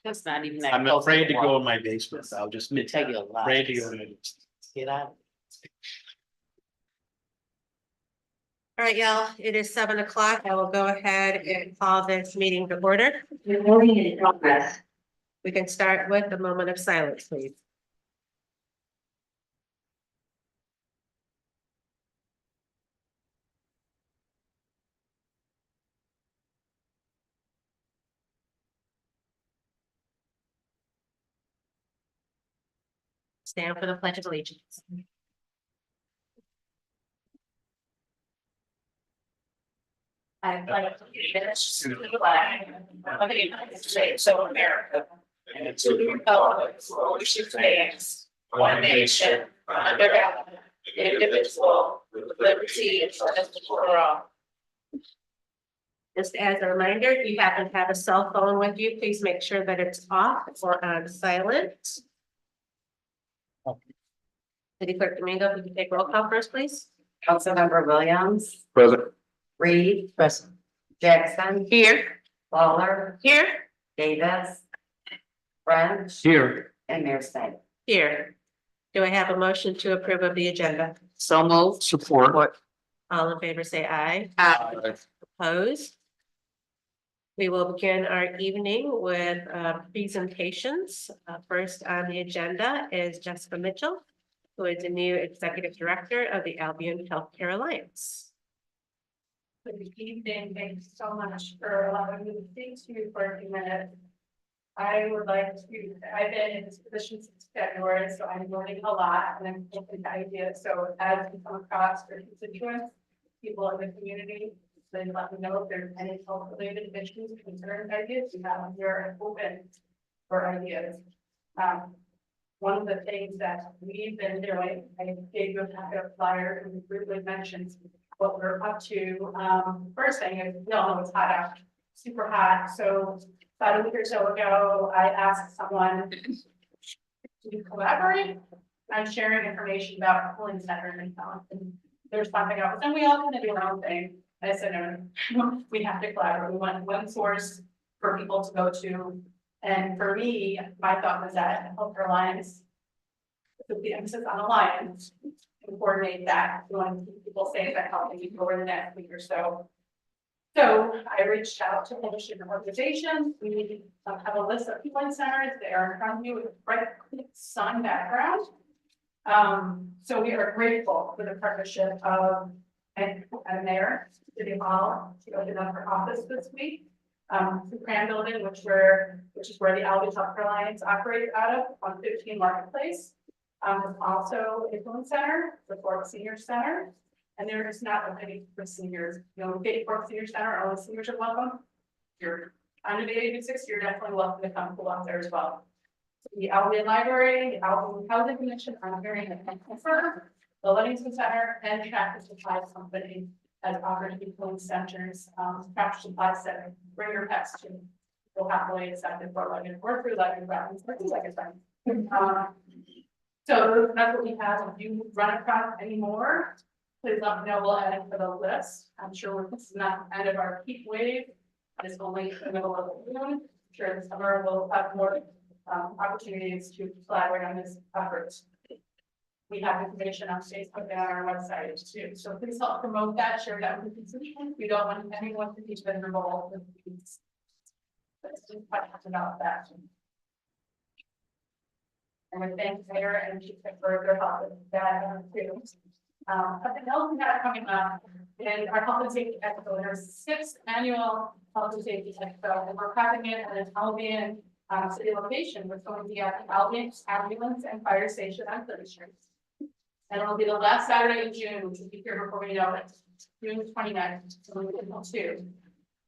That's not even that. I'm close afraid to the go wall. in my basement. I'll just It'll admit take that. you a lot. Afraid to go in my basement. Get out. All right, y'all, it is 7 o'clock. I will go ahead and call this meeting to order. We can start with a moment of silence, please. Stand for the Pledge of Allegiance. I pledge allegiance to the flag of the United States of America and to the republic for which it stands, one nation, under God, indivisible, with liberty and justice for all. Just as a reminder, if you happen to have a cell phone with you, please make sure that it's off or on silent. City Clerk Domingo, if you can take roll call first, please. Councilmember Williams, Present. Reed, Present. Jackson, Here. Lawler, Here. Davis, French, Here. and Mayor Snyder. Here. Do I have a motion to approve of the agenda? So moved. Support. All in favor, say aye. Aye. Opposed? We will begin our evening with presentations. First on the agenda is Jessica Mitchell, who is the new Executive Director of the Albion Healthcare Alliance. Good evening, thanks so much for allowing me to speak to you for a few minutes. I would like to, I've been in this position since February, so I'm learning a lot and I'm taking ideas. So as we come across for constituents, people in the community, then let me know if there's any health related issues, concerns, ideas you have. You're open for ideas. One of the things that we've been doing, I gave you a packet of flyers and briefly mentioned what we're up to. First thing is, we all know it's hot out, super hot. So about a week or so ago, I asked someone to collaborate on sharing information about cooling centers in town. And there's something else, and we all kind of do our own thing. I said, no, we have to collaborate. We want one source for people to go to. And for me, my thought was that Healthcare Alliance, with the emphasis on Alliance, and coordinate that. We want to keep people safe and healthy over the next week or so. So I reached out to leadership organizations. We have a list of cooling centers. They are in front of you with bright sun background. So we are grateful for the partnership of and Mayor City Hall to open up her office this week. The Cram Building, which is where the Albion Healthcare Alliance operates out of on 15 Marketplace. Also a cooling center, the Fort Senior Center. And there is not opening for seniors. You know, Katie Fort Senior Center, all the seniors are welcome. If you're under the age of 60, you're definitely welcome to come cool out there as well. The Albion Library, the Albion Housing Commission, I'm very for the Livingston Center and Tractor Supply Company as opportunity cooling centers, Tractor Supply Center, bring your pets to. Will happily accept it for like or through like grounds, or like a friend. So that's what we have. If you run across any more, please let me know. We'll add it to the list. I'm sure this is not the end of our heat wave. It's only in the middle of the June. I'm sure in summer we'll have more opportunities to collaborate on this effort. We have information on Facebook and on our website too. So please help promote that, share that with the constituents. We don't want anyone to be vulnerable with these. Let's just talk about that. And we thank Mayor and Chief for their help with that too. Something else we have coming up is our Health and Safety Expo. There's 6th annual Health and Safety Expo, and we're having it at an Albion city location. We're going to be at the Albion Ambulance and Fire Station on 3rd Street. And it'll be the last Saturday in June, which will be here before we know it, June 29th, so we can too.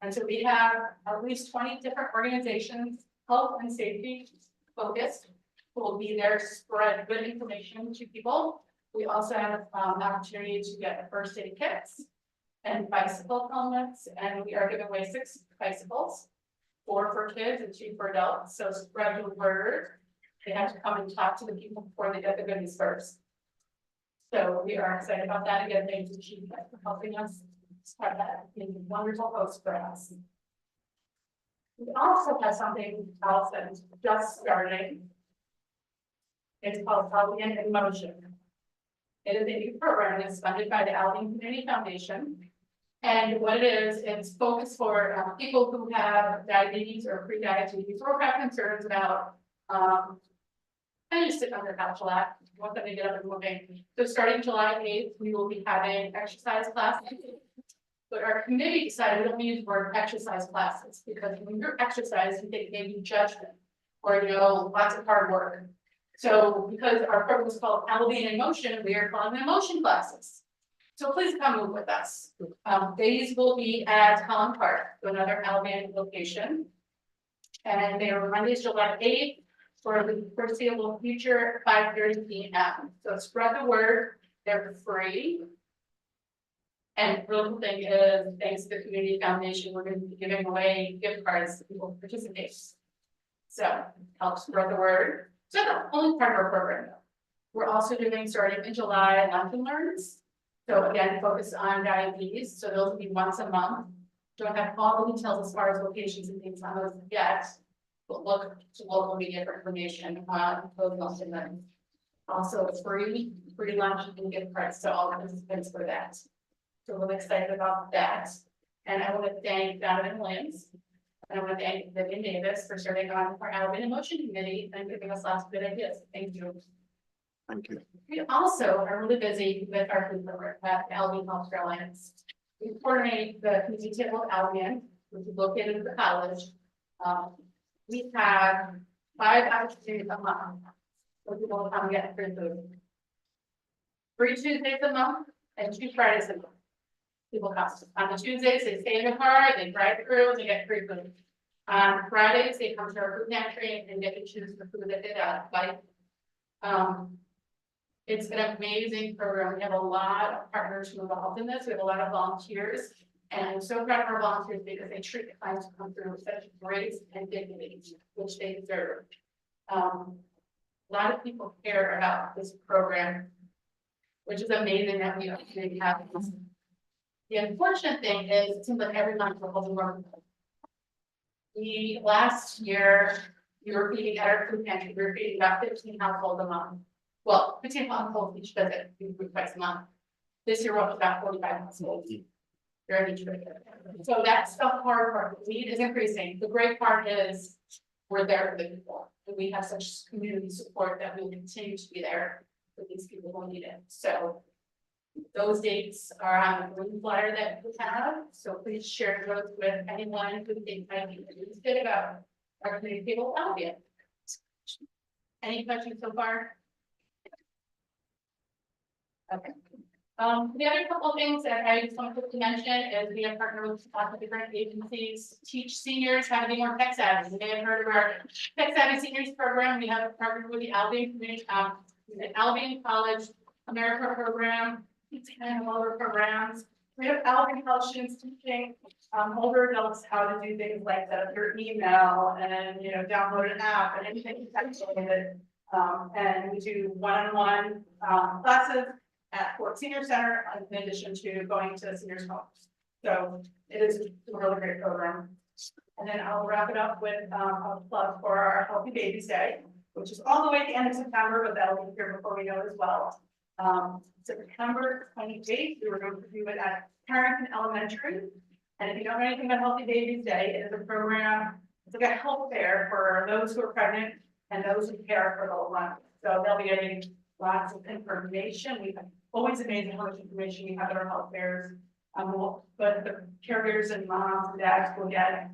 And so we have at least 20 different organizations, health and safety focused, who will be there to spread good information to people. We also have an opportunity to get first aid kits and bicycle helmets, and we are giving away 6 bicycles, 4 for kids and 2 for adults. So spread the word. They have to come and talk to the people before they get the goodies first. So we are excited about that. Again, thank you, Chief, for helping us spread that. Being a wonderful host for us. We also have something else that's just starting. It's called Albion in Motion. It is a new program that's funded by the Albion Community Foundation. And what it is, it's focused for people who have diabetes or pre-diabetes or have concerns about, and just sit on their couch a lot, want them to get up and moving. So starting July 8th, we will be having exercise classes. But our committee decided we don't use the word exercise classes, because when you're exercise, you think maybe judgment, or lots of hard work. So because our program is called Albion in Motion, we are calling them motion classes. So please come move with us. These will be at Holland Park, to another Albion location. And they are Mondays, July 8th, for the foreseeable future, 5:30 p.m. So spread the word, they're free. And the real thing is, thanks to the Community Foundation, we're going to be giving away gift cards to people who participate. So help spread the word. So that's the only part of our program. We're also doing, starting in July, lunch and learns. So again, focus on diabetes. So those will be once a month. Don't have all the details as far as locations and things on those yet. But look to local media for information on those lunch and learns. Also, free lunch and gift cards to all participants for that. So we're excited about that. And I want to thank Donovan Williams. And I want to thank Vivian Davis for serving on our Albion in Motion Committee and giving us lots of good ideas. Thank you. Thank you. We also are really busy with our food program at Albion Healthcare Alliance. We coordinate the community table of Albion, which is located at the college. We have 5 opportunities a month for people to come get free food. 3 Tuesdays a month and 2 Fridays a month. People come on the Tuesdays, they stay in the car, they drive through, they get free food. On Fridays, they come to our food pantry and get to choose the food that they like. It's an amazing program. We have a lot of partners who are involved in this. We have a lot of volunteers. And I'm so proud of our volunteers because they treat the clients who come through with such grace and dignity, which they deserve. A lot of people care about this program, which is amazing that we actually have this. The unfortunate thing is, it seems like every month we're holding more. Last year, we were feeding at our food pantry, we were feeding about 15 households a month. Well, 15 households each visit, we food twice a month. This year, we're up to about 45 households during each visit. So that's the hard part. The need is increasing. The great part is we're there for the people. And we have such community support that we will continue to be there for these people who need it. So those dates are on the green flyer that we have. So please share those with anyone who thinks might be interested about our community table Albion. Any questions so far? Okay. The other couple of things that I just want to quickly mention is we have partnered with lots of different agencies to teach seniors how to be more tech savvy. You may have heard of our Tech Savvy Seniors program. We have partnered with the Albion Community, the Albion College America program, and other programs. We have Albion College students teaching older adults how to do things like set up your email and download an app and anything related. And we do one-on-one classes at Fort Senior Center, in addition to going to seniors' homes. So it is a really great program. And then I'll wrap it up with a plug for our Healthy Babies Day, which is all the way at the end of September, but that'll be here before we know as well. September 28th, we were going to do it at Harrington Elementary. And if you don't know anything about Healthy Babies Day, it is a program, it's like a health fair for those who are pregnant and those who care for little ones. So they'll be getting lots of information. We have always amazing how much information we have at our health fairs. But the caregivers and moms and dads will get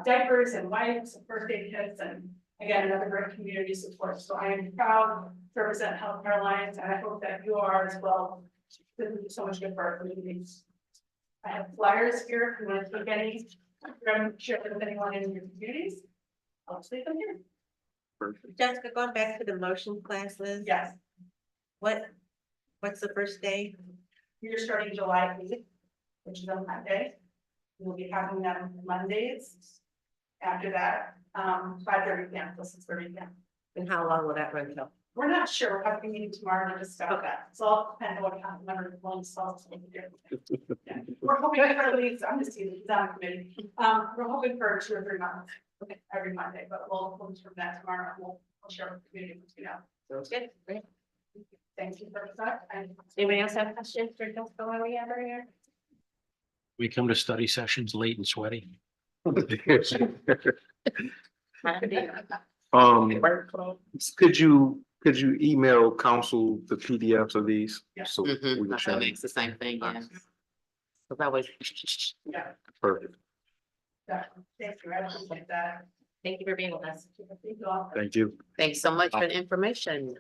diapers and wipes and first aid kits, and again, another great community support. So I am proud to represent Healthcare Alliance, and I hope that you are as well. This is so much good for our communities. I have flyers here if you want to take any, share them with anyone in your communities. I'll just leave them here. Perfect. Jessica, going back to the motion classes. Yes, What's the first day? you're starting July 8th, which is on Monday. We'll be having them Mondays. After that, 5:30 p.m. till 6:30 p.m. And how long will that run till? we're not sure, we're having a meeting tomorrow to discuss that, so all depends on what happens, whenever one solves something different. Yeah. We're hoping for at least, I'm just seeing the on committee, we're hoping for 2 or 3 months, every Monday, but we'll from that tomorrow, we'll share with the community, Sounds good, great. Thank you for that, and Anybody else have questions for Jessica while we have her here? We come to study sessions late and sweaty. Could you email council the PDFs of these? Yeah. So we can That share. makes the same thing, yes. So that was. yeah, Perfect. thank you, I appreciate that. Thank you for being with us. Thank you all. Thank you. Thanks so much for the information.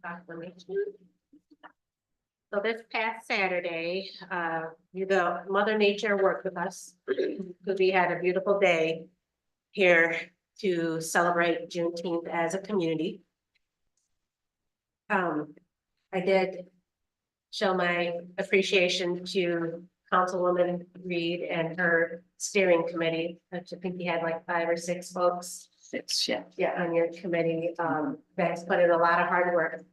Proclamation. So this past Saturday, the Mother Nature worked with us because we had a beautiful day here to celebrate Juneteenth as a community. I did show my appreciation to Councilwoman Reed and her steering committee. I think you had like 5 or 6 folks. 6, yeah. Yeah, on your committee, that's put in a lot of hard work.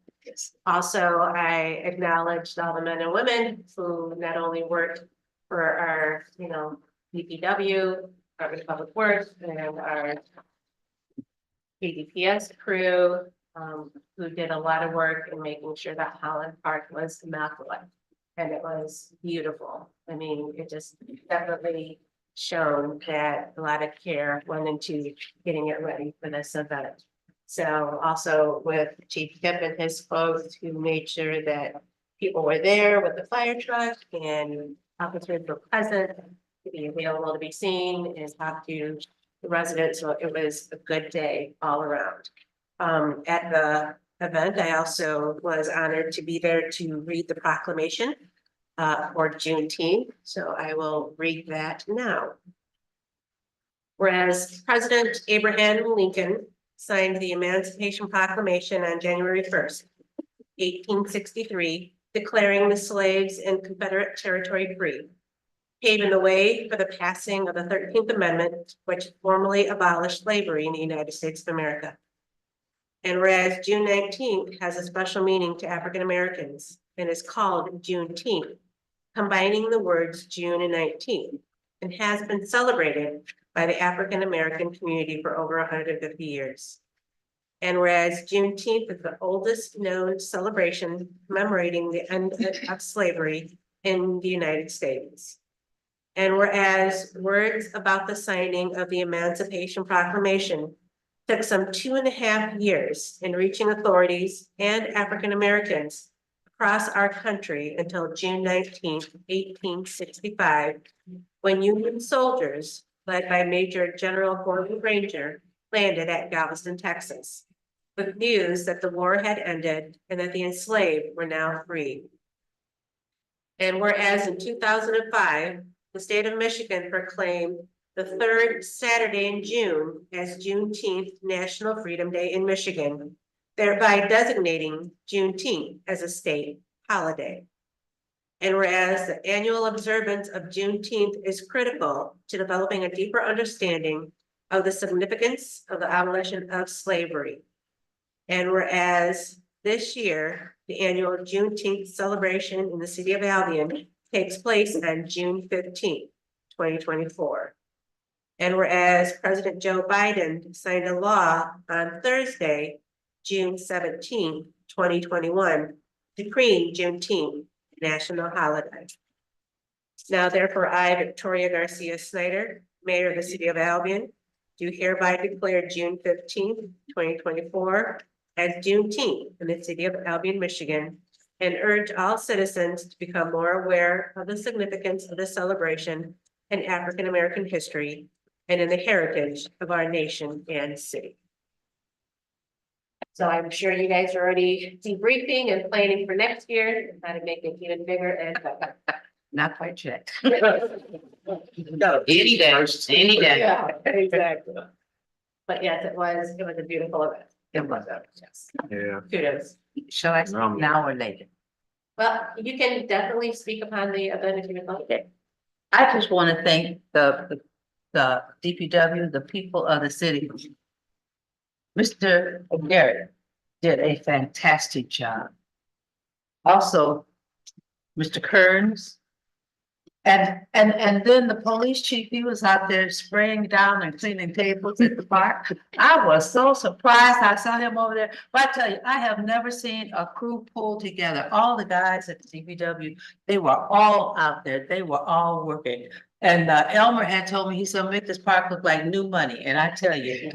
Also, I acknowledged all the men and women who not only worked for our, DPW, Department of Public Works, and our PDPS crew, who did a lot of work in making sure that Holland Park was immaculate. And it was beautiful. I mean, it just definitely shown that a lot of care went into getting it ready for this event. So also with Chief Kip and his folks who made sure that people were there with the fire truck and officers were present to be available to be seen and talk to the residents. So it was a good day all around. At the event, I also was honored to be there to read the proclamation for Juneteenth. So I will read that now. Whereas President Abraham Lincoln signed the Emancipation Proclamation on January 1st, 1863, declaring the slaves in Confederate territory free, paving the way for the passing of the 13th Amendment, which formally abolished slavery in the United States of America. And whereas June 19th has a special meaning to African Americans and is called Juneteenth, combining the words June and 19, and has been celebrated by the African American community for over 150 years. And whereas Juneteenth is the oldest known celebration commemorating the end of slavery in the United States. And whereas words about the signing of the Emancipation Proclamation took some 2.5 years in reaching authorities and African Americans across our country until June 19th, 1865, when Union soldiers led by Major General Gordon Granger landed at Galveston, Texas, with news that the war had ended and that the enslaved were now free. And whereas in 2005, the state of Michigan proclaimed the 3rd Saturday in June as Juneteenth National Freedom Day in Michigan, thereby designating Juneteenth as a state holiday. And whereas the annual observance of Juneteenth is critical to developing a deeper understanding of the significance of the abolition of slavery. And whereas this year, the annual Juneteenth celebration in the city of Albion takes place on June 15th, 2024. And whereas President Joe Biden signed a law on Thursday, June 17th, 2021, decreeing Juneteenth national holiday. Now therefore, I, Victoria Garcia Snyder, Mayor of the City of Albion, do hereby declare June 15th, 2024 as Juneteenth in the City of Albion, Michigan, and urge all citizens to become more aware of the significance of the celebration in African American history and in the heritage of our nation and city. So I'm sure you guys are already debriefing and planning for next year, how to make it even bigger and better. Not quite yet. Any day, any day. Yeah, exactly. But yes, it was a beautiful event. It was. Yes. Yeah. Kudos. Shall I speak now or later? Well, you can definitely speak upon the event if you would like. I just want to thank the DPW, the people of the city. Mr. Garrett did a fantastic job. Also, Mr. Kearns. And then the police chief, he was out there spraying down and cleaning tables at the park. I was so surprised. I saw him over there. But I tell you, I have never seen a crew pull together. All the guys at the DPW, they were all out there. They were all working. And Elmer had told me, he said, make this park look like new money. And I tell you,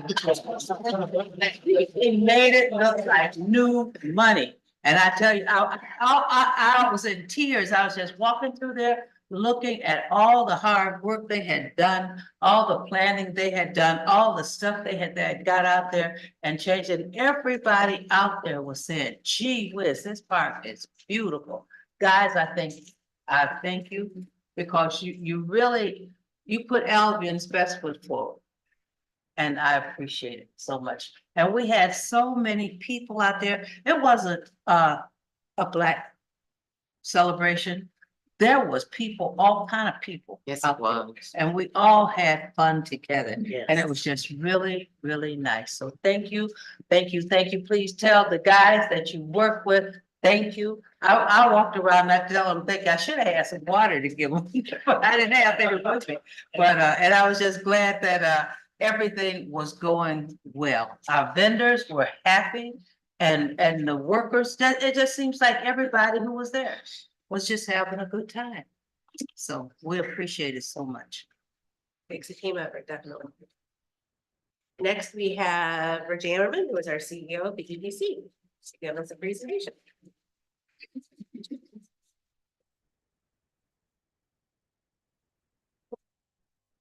he made it look like new money. And I tell you, I was in tears. I was just walking through there, looking at all the hard work they had done, all the planning they had done, all the stuff they had got out there and changed it. Everybody out there was saying, gee whiz, this park is beautiful. Guys, I thank you because you really, you put Albion's best foot forward. And I appreciate it so much. And we had so many people out there. It wasn't a Black celebration. There was people, all kind of people. Yes, out it there. was. And we all had fun together. Yes. And it was just really, really nice. So thank you, thank you, thank you. Please tell the guys that you work with, thank you. I walked around, I tell them, I should have had some water to give them, but I didn't have any with me. But, and I was just glad that, everything was going well. Our vendors were happy and the workers, it just seems like everybody who was there was just having a good time. So we appreciate it so much. Makes a team effort, definitely. Next, we have Rich Ammerman, who is our CEO of the EDC. To give us a presentation.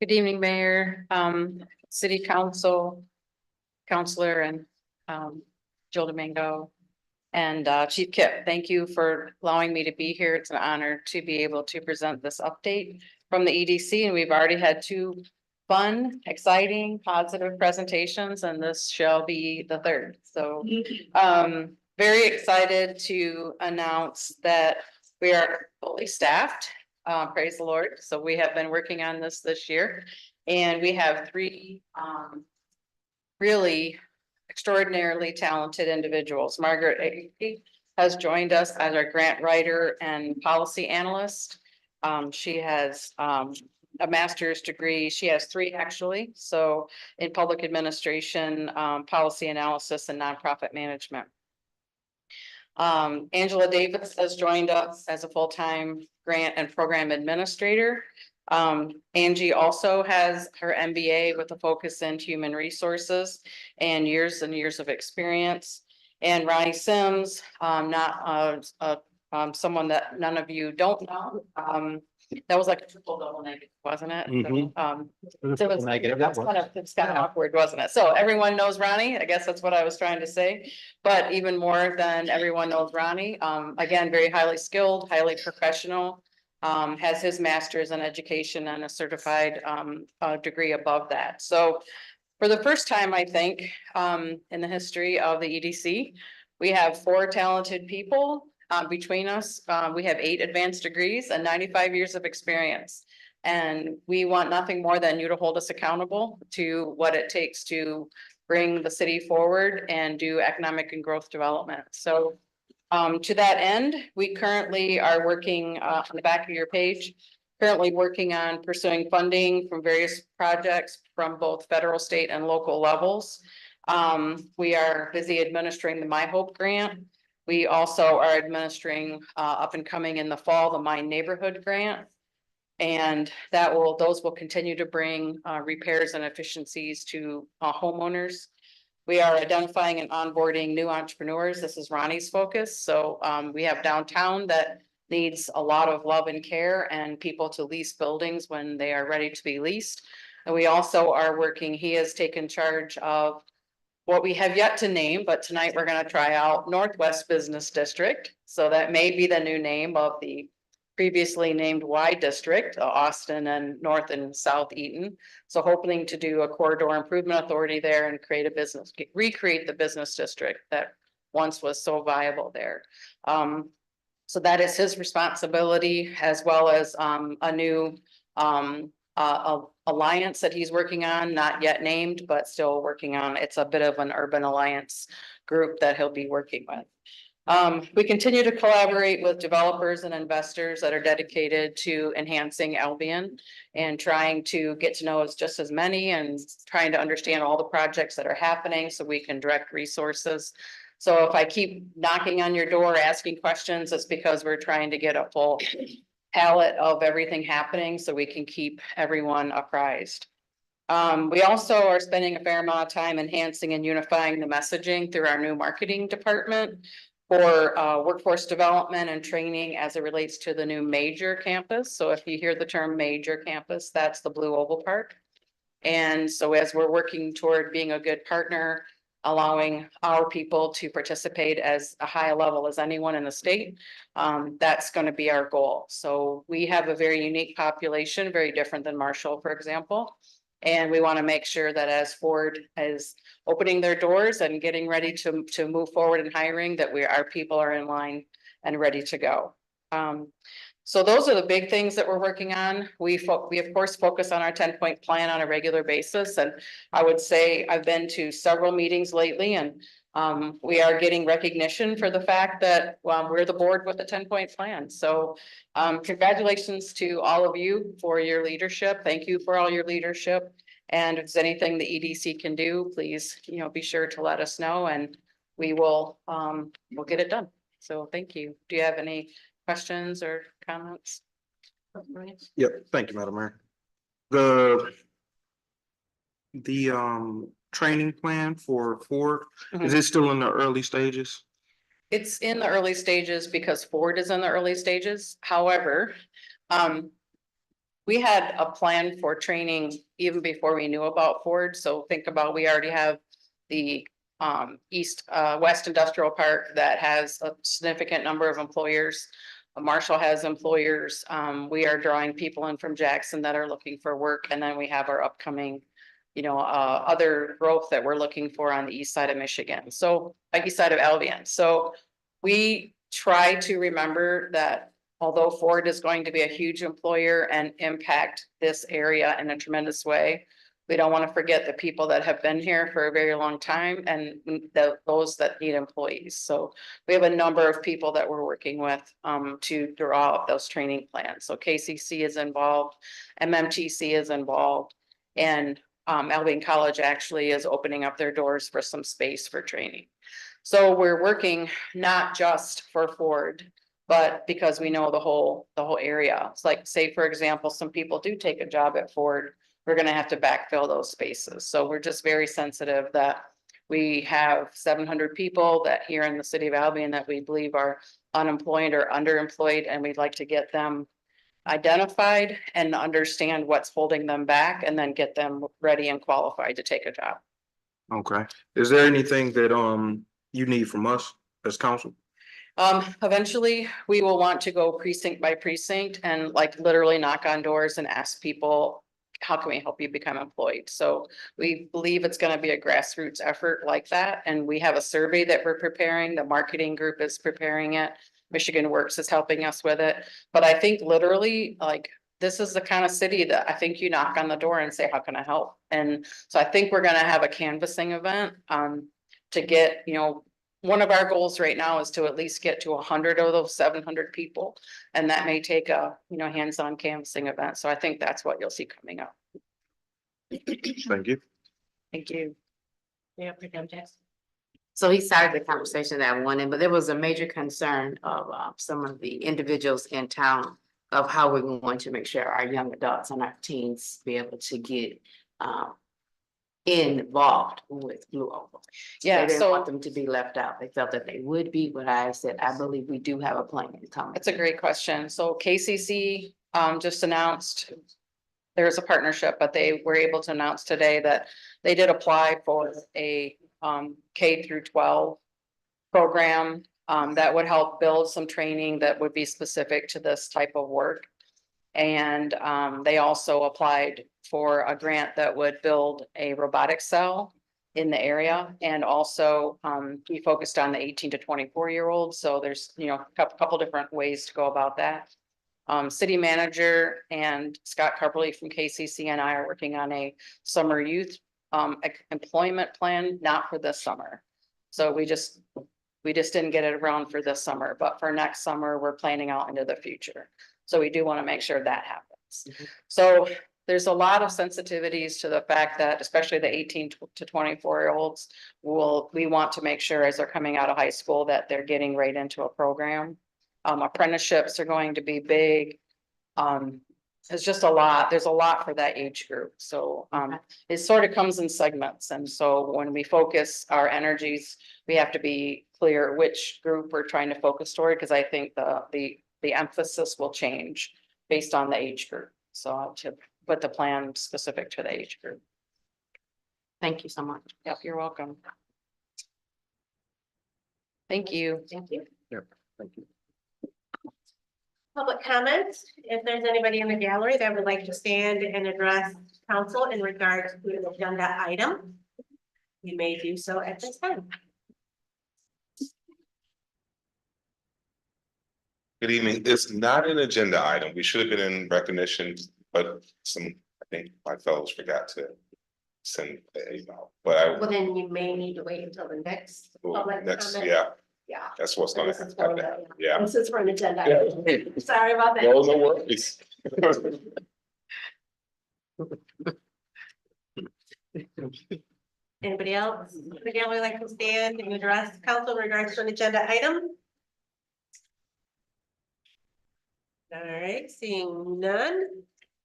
Good evening, Mayor, City Council, Councilor and Jill Domingo. And Chief Kip, thank you for allowing me to be here. It's an honor to be able to present this update from the EDC. And we've already had two fun, exciting, positive presentations, and this shall be the third. So very excited to announce that we are fully staffed. Praise the Lord. So we have been working on this year, and we have three really extraordinarily talented individuals. Margaret Ake has joined us as our grant writer and policy analyst. She has a master's degree. She has three actually. So in public administration, policy analysis, and nonprofit management. Angela Davis has joined us as a full-time grant and program administrator. Angie also has her MBA with a focus in human resources and years of experience. And Ronnie Sims, someone that none of you don't know. That was like a triple double negative, wasn't it? Mhm. So it was Negative, that was. it's kind of awkward, wasn't it? So everyone knows Ronnie. I guess that's what I was trying to say. But even more than everyone knows Ronnie, again, very highly skilled, highly professional. Has his master's in education and a certified degree above that. So for the first time, I think, in the history of the EDC, we have 4 talented people between us. We have 8 advanced degrees and 95 years of experience. And we want nothing more than you to hold us accountable to what it takes to bring the city forward and do economic and growth development. So to that end, we currently are working on the back of your page, currently working on pursuing funding from various projects from both federal, state, and local levels. We are busy administering the My Hope grant. We also are administering up and coming in the fall, the My Neighborhood grant. And those will continue to bring repairs and efficiencies to homeowners. We are identifying and onboarding new entrepreneurs. This is Ronnie's focus. So we have downtown that needs a lot of love and care and people to lease buildings when they are ready to be leased. And we also are working, he has taken charge of what we have yet to name, but tonight we're going to try out Northwest Business District. So that may be the new name of the previously named Y District, Austin and North and South Eaton. So hoping to do a corridor improvement authority there and recreate the business district that once was so viable there. So that is his responsibility, as well as a new alliance that he's working on, not yet named, but still working on. It's a bit of an urban alliance group that he'll be working with. We continue to collaborate with developers and investors that are dedicated to enhancing Albion and trying to get to know us just as many and trying to understand all the projects that are happening so we can direct resources. So if I keep knocking on your door, asking questions, it's because we're trying to get a full palette of everything happening so we can keep everyone apprised. We also are spending a fair amount of time enhancing and unifying the messaging through our new marketing department for workforce development and training as it relates to the new major campus. So if you hear the term major campus, that's the Blue Oval Park. And so as we're working toward being a good partner, allowing our people to participate as a high level as anyone in the state, that's going to be our goal. So we have a very unique population, very different than Marshall, for example. And we want to make sure that as Ford is opening their doors and getting ready to move forward in hiring, that our people are in line and ready to go. So those are the big things that we're working on. We of course focus on our 10-point plan on a regular basis. And I would say I've been to several meetings lately, and we are getting recognition for the fact that we're the board with a 10-point plan. So congratulations to all of you for your leadership. Thank you for all your leadership. And if there's anything the EDC can do, please, be sure to let us know, and we will we'll get it done. So thank you. Do you have any questions or comments? Yep, thank you, Madam Mayor. The training plan for Ford, is it still in the early stages? It's in the early stages because Ford is in the early stages. However, we had a plan for training even before we knew about Ford. So think about, we already have the West Industrial Park that has a significant number of employers. Marshall has employers. We are drawing people in from Jackson that are looking for work. And then we have our upcoming, other growth that we're looking for on the east side of Michigan. So east side of Albion. So we try to remember that although Ford is going to be a huge employer and impact this area in a tremendous way, we don't want to forget the people that have been here for a very long time and those that need employees. So we have a number of people that we're working with to draw up those training plans. So KCC is involved, MMTC is involved, and Albion College actually is opening up their doors for some space for training. So we're working not just for Ford, but because we know the whole area. It's like, say, for example, some people do take a job at Ford, we're going to have to backfill those spaces. So we're just very sensitive that we have 700 people that here in the city of Albion that we believe are unemployed or underemployed, and we'd like to get them identified and understand what's holding them back and then get them ready and qualified to take a job. Okay. Is there anything that you need from us as council? Eventually we will want to go precinct by precinct and like literally knock on doors and ask people, how can we help you become employed? So we believe it's going to be a grassroots effort like that. And we have a survey that we're preparing. The marketing group is preparing it. Michigan Works is helping us with it. But I think literally, like, this is the kind of city that I think you knock on the door and say, how can I help? And so I think we're going to have a canvassing event to get, one of our goals right now is to at least get to 100 of those 700 people. And that may take a, hands-on canvassing event. So I think that's what you'll see coming up. Thank you. Thank you. Yeah, Madam Jackson. So he started the conversation that I wanted, but there was a major concern of some of the individuals in town of how we're going to make sure our young adults and our teens be able to get involved with Blue Oval. Yeah, They didn't so want them to be left out. They felt that they would be, but I said, I believe we do have a plan coming. that's a great question. So KCC just announced there's a partnership, but they were able to announce today that they did apply for a K through 12 program that would help build some training that would be specific to this type of work. And they also applied for a grant that would build a robotic cell in the area. And also we focused on the 18 to 24-year-olds. So there's, a couple different ways to go about that. City manager and Scott Carpelli from KCC and I are working on a summer youth employment plan, not for this summer. So we just didn't get it around for this summer, but for next summer, we're planning out into the future. So we do want to make sure that happens. So there's a lot of sensitivities to the fact that especially the 18 to 24-year-olds we want to make sure as they're coming out of high school that they're getting right into a program. Apprenticeships are going to be big. It's just a lot. There's a lot for that age group. So it sort of comes in segments. And so when we focus our energies, we have to be clear which group we're trying to focus toward, because I think the emphasis will change based on the age group. So to put the plan specific to the age group. Thank you so much. Yep, you're welcome. Thank you. Thank you. Thank you. Public comments, if there's anybody in the gallery that would like to stand and address council in regards to an agenda item, you may do so at this time. Good evening. It's not an agenda item. We should have been in recognition, but I think my fellows forgot to send the email, but Well, then you may need to wait until the next public next, comment. yeah, Yeah. that's what's gonna This is for happen. the- Yeah. This is for an agenda item. Sorry about that. No worries. Anybody else in the gallery like to stand and address council in regards to an agenda item? All right, seeing none.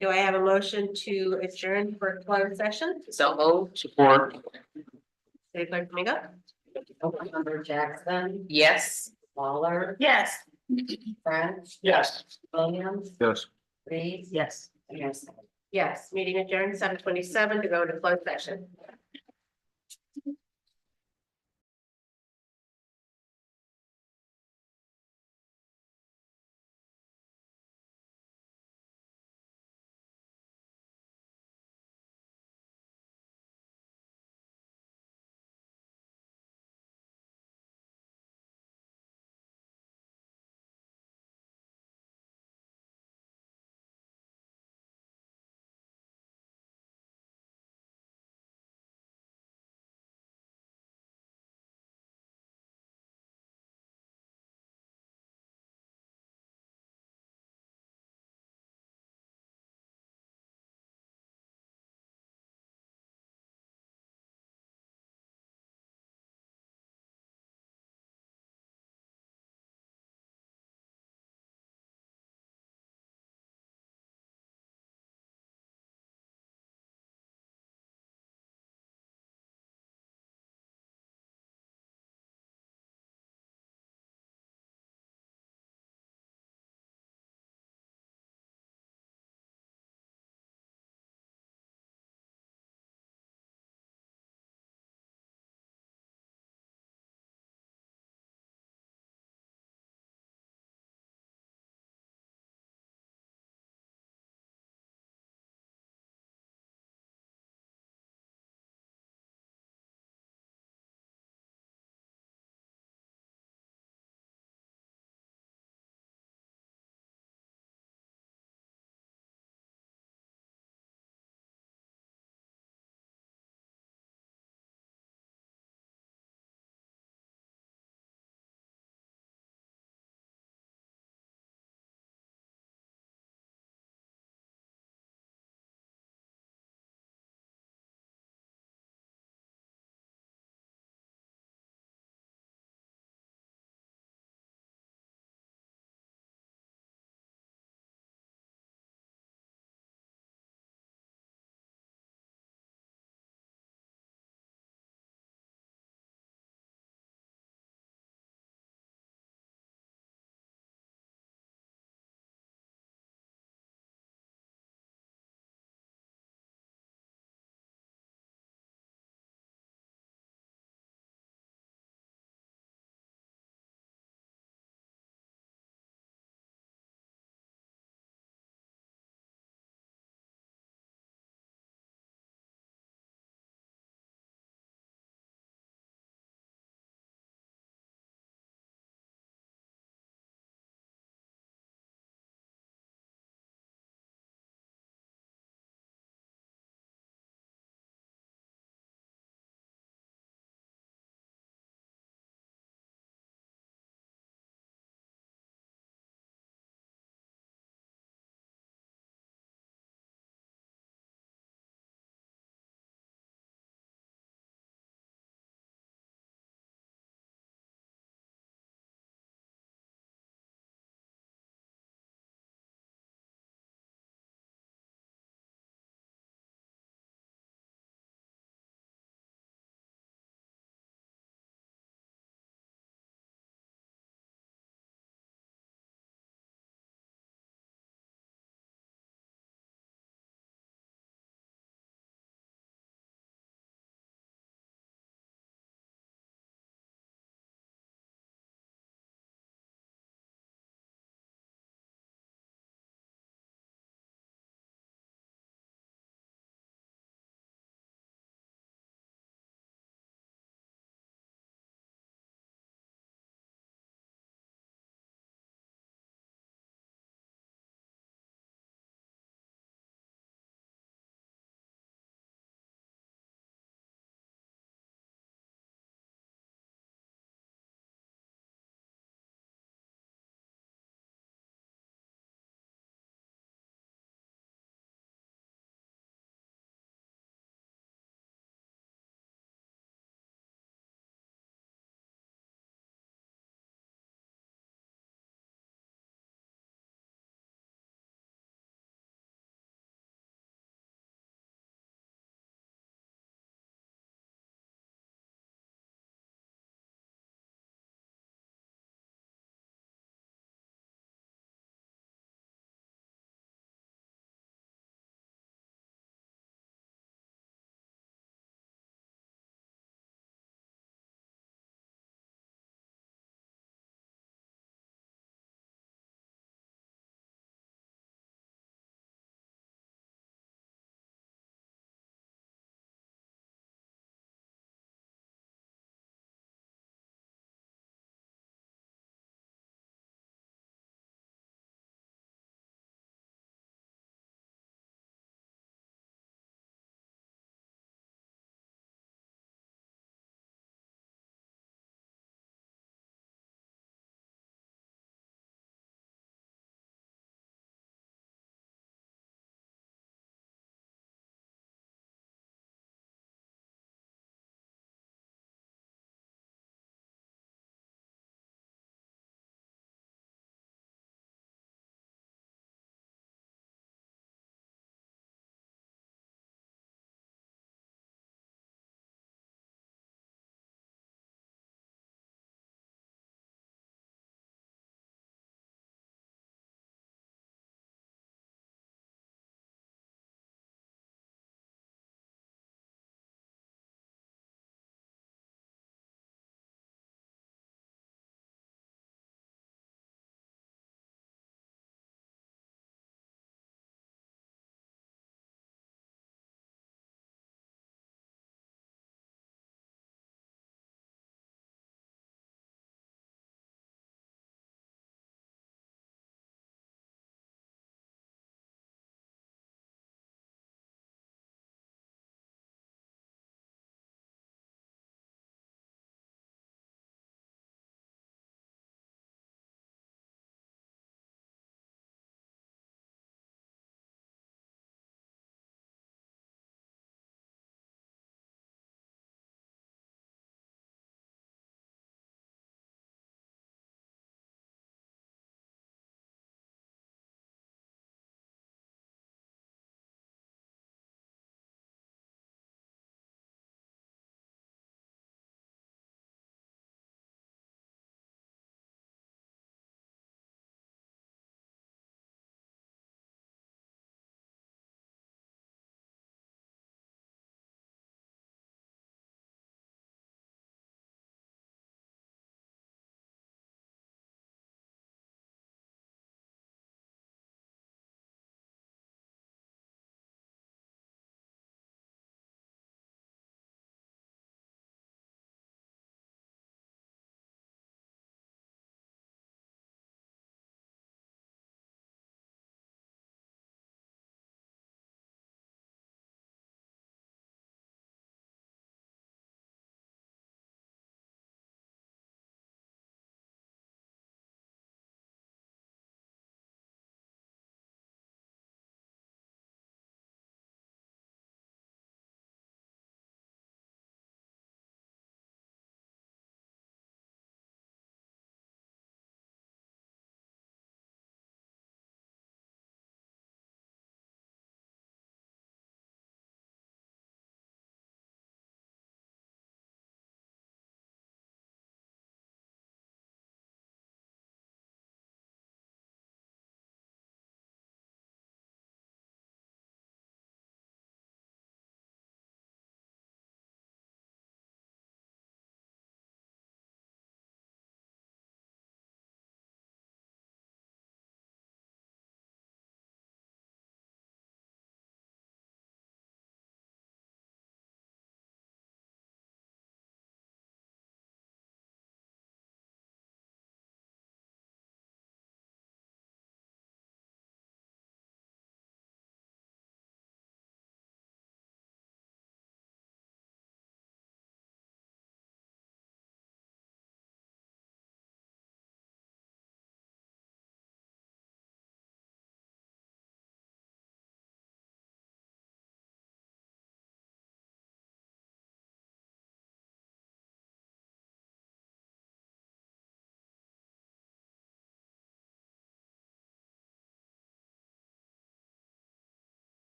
Do I have a motion to adjourn for closed session? So moved. Support. City Clerk Domingo? Councilmember Jackson, Yes. Waller, Yes. French, Yes. Williams, Yes. Reed, Yes. and Mayor. Yes, meeting adjourned 7:27 to go to closed session.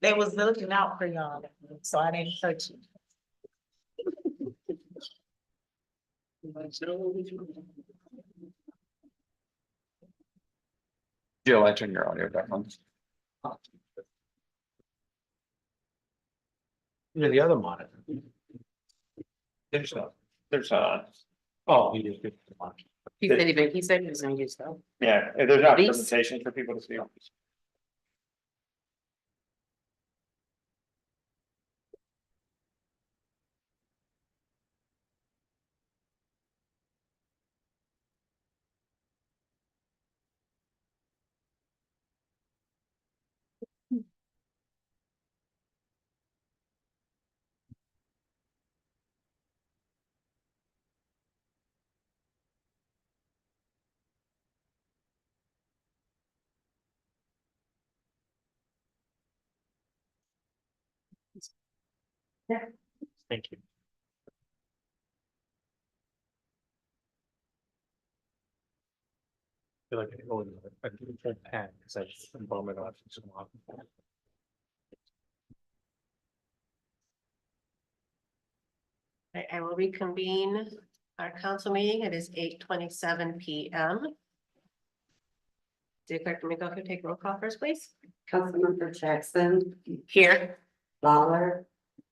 They was looking out for y'all, so I didn't touch you. Jill, I turn your audio back on. Yeah, the other monitor. There's Oh, he did. He said he was gonna use that. yeah, if there's not These- presentation for people to see. Thank you. Feel like I go in a different path because I just vomit off so often. I will reconvene our council meeting. It is 8:27 PM. City Clerk Domingo, can you take roll call first, please? Councilmember Jackson, Here. Lawler,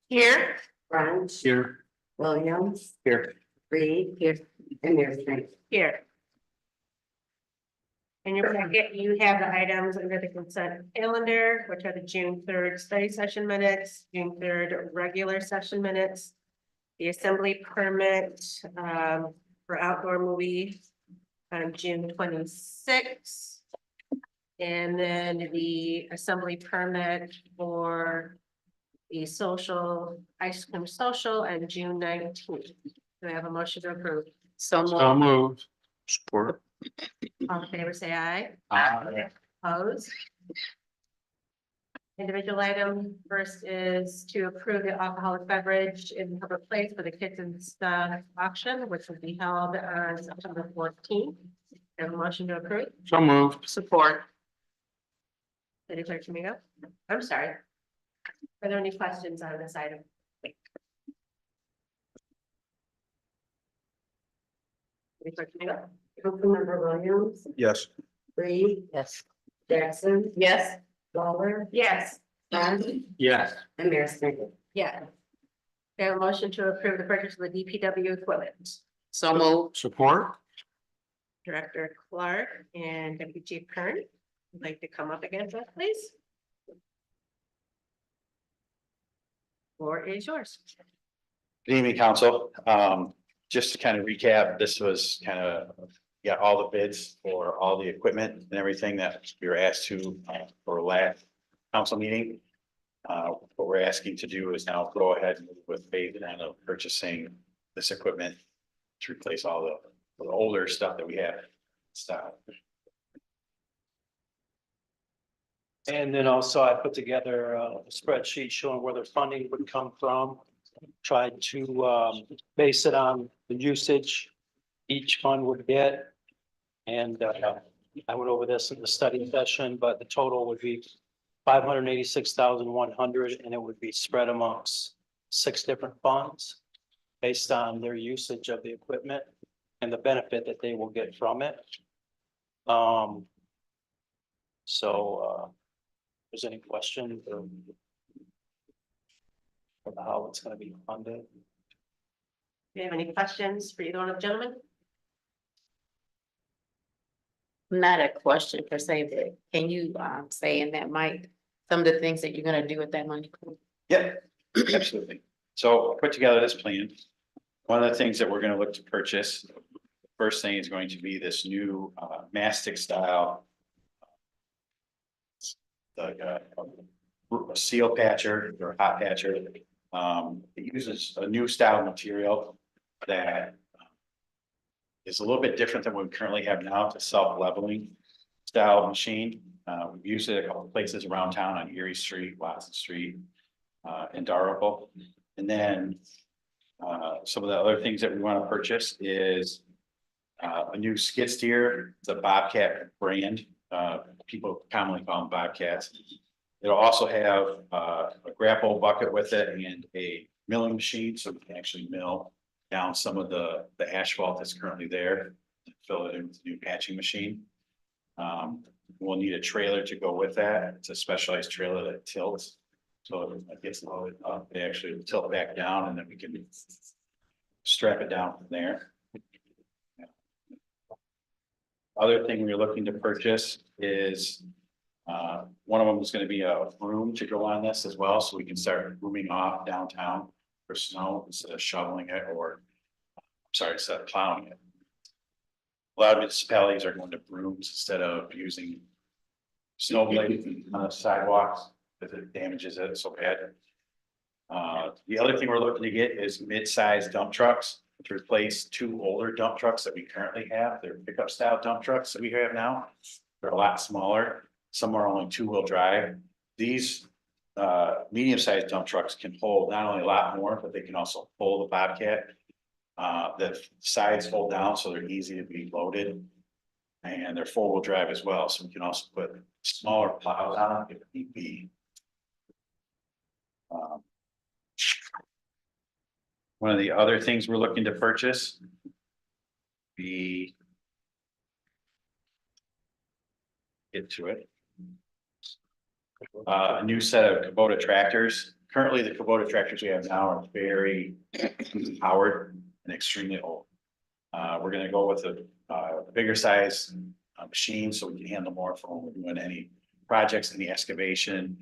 Here. French, Here. Williams, Here. Reed. Here. And Mayor Snyder. Here. In your packet, you have the items under the consent calendar, which are the June 3rd study session minutes, June 3rd regular session minutes, the assembly permit for outdoor movie on June 26th. And then the assembly permit for the social, ice cream social and June 19th. Do I have a motion to approve? So So moved. moved. Support. All in favor, say aye. Aye. Opposed? Individual item first is to approve the alcoholic beverage in public place for the kids and stuff auction, which will be held on September 14th. Have a motion to approve. So moved. Support. City Clerk Domingo. I'm sorry. Are there any questions on this item? City Clerk Domingo. Councilmember Williams, Yes. Reed, Yes. Jackson, Yes. Lawler, Yes. French, Yes. and Mayor Snyder. Yeah. We have a motion to approve the purchase of the DPW equipment. So moved. Support. Director Clark and Deputy Chief Kern would like to come up again, please. Floor is yours. Good evening, council. Just to kind of recap, this was kind of, got all the bids for all the equipment and everything that we were asked to, for last council meeting. What we're asking to do is now go ahead and move with phase and of purchasing this equipment to replace all the older stuff that we have. Stop. And then also I put together a spreadsheet showing where the funding would come from. Tried to base it on the usage each fund would get. And I went over this in the study session, but the total would be 586,100, and it would be spread amongst 6 different funds based on their usage of the equipment and the benefit that they will get from it. If there's any questions or how it's gonna be funded? Do you have any questions for either one of the gentlemen? Not a question per se, but can you say in that mic, some of the things that you're gonna do with that money? Yeah, absolutely. So I put together this plan. One of the things that we're gonna look to purchase, first thing is going to be this new mastic style. Like a seal patcher or hot patcher. It uses a new style material that is a little bit different than what we currently have now. It's a self-leveling style machine. We've used it a couple of places around town on Erie Street, Watson Street, and Darrell. And then some of the other things that we want to purchase is a new skid steer, the Bobcat brand. People commonly call them Bobcats. It'll also have a grapple bucket with it and a milling machine, so we can actually mill down some of the asphalt that's currently there, and fill it in with a new patching machine. We'll need a trailer to go with that. It's a specialized trailer that tilts. So it gets loaded up, they actually tilt back down and then we can strap it down from there. Other thing we're looking to purchase is, one of them is gonna be a broom to go on this as well, so we can start brooming off downtown for snow instead of shoveling it instead of plowing it. A lot of municipalities are going to brooms instead of using snow blades on the sidewalks because it damages it so bad. The other thing we're looking to get is mid-sized dump trucks to replace 2 older dump trucks that we currently have. They're pickup style dump trucks that we have now. They're a lot smaller. Some are only 2-wheel drive. These medium-sized dump trucks can hold not only a lot more, but they can also hold the Bobcat. The sides fold down, so they're easy to be loaded. And they're 4-wheel drive as well, so we can also put smaller plows on them if need be. One of the other things we're looking to purchase. Get to it. A new set of Kubota tractors. Currently, the Kubota tractors we have now are very powered and extremely old. We're gonna go with a bigger size machine so we can handle more from when we're doing any projects, any excavation,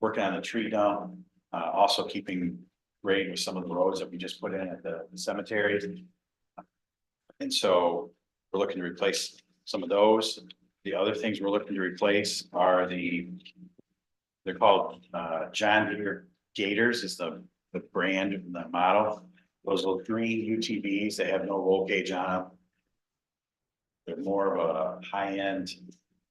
working on the tree dump, also keeping grade with some of the roads that we just put in at the cemetery. And so we're looking to replace some of those. The other things we're looking to replace are they're called John Deere Gators is the brand and the model. Those little green UTVs, they have no roll cage on them. They're more of a high-end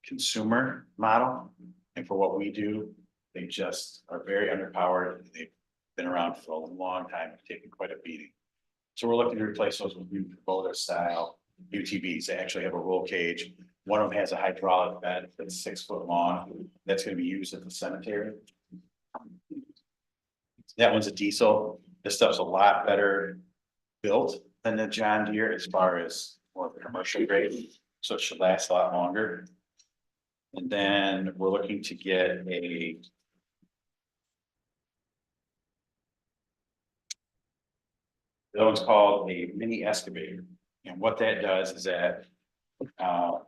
consumer model. And for what we do, they just are very underpowered. They've been around for a long time and taken quite a beating. So we're looking to replace those with new Kubota style UTVs. They actually have a roll cage. One of them has a hydraulic bed that's 6 foot long. That's going to be used at the cemetery. That one's a diesel. This stuff's a lot better built than the John Deere as far as more of the commercial grade. So it should last a lot longer. And then we're looking to get that one's called a mini excavator. And what that does is that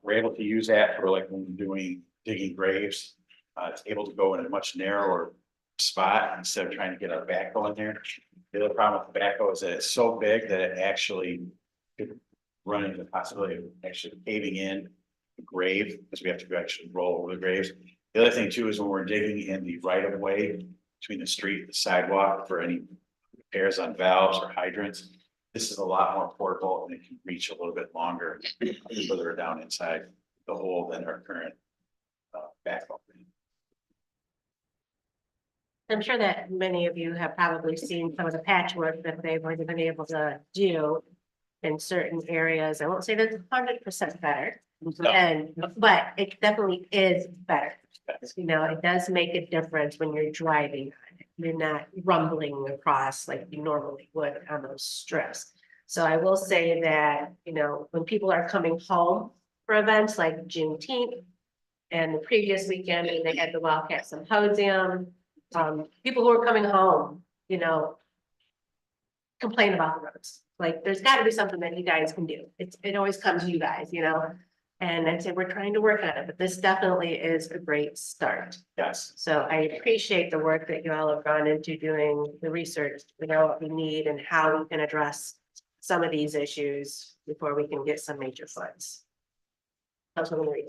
we're able to use that for like when we're digging graves. It's able to go in a much narrower spot instead of trying to get our backhoe in there. The other problem with the backhoe is that it's so big that it actually could run into the possibility of actually caving in the grave because we have to actually roll over the graves. The other thing too is when we're digging in the right of way between the street and the sidewalk for any repairs on valves or hydrants, this is a lot more portable and it can reach a little bit longer further down inside the hole than our current backhoe. I'm sure that many of you have probably seen some of the patchwork that they've already been able to do in certain areas. I won't say that's 100% better, but it definitely is better. You know, it does make a difference when you're driving. You're not rumbling across like you normally would on those strips. So I will say that, you know, when people are coming home for events like Juneteenth and the previous weekend, and they had the Wildcat Symposium, people who are coming home, you know, complain about the roads. Like, there's got to be something that you guys can do. It always comes to you guys, you know, and I'd say we're trying to work on it, but this definitely is a great start. Yes. So I appreciate the work that you all have gone into doing the research, you know, what we need and how we can address some of these issues before we can get some major funds. Councilwoman Reed.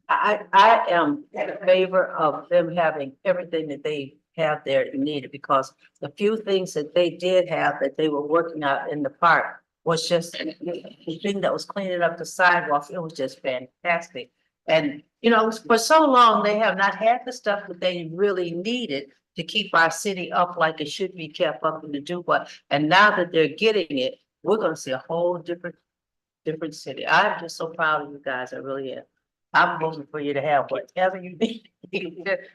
I am in favor of them having everything that they have there needed, because the few things that they did have that they were working out in the park was just the thing that was cleaning up the sidewalks. It was just fantastic. And, you know, for so long, they have not had the stuff that they really needed to keep our city up like it should be kept up and to do what. And now that they're getting it, we're gonna see a whole different city. I'm just so proud of you guys. I really am. I'm voting for you to have whatever you need.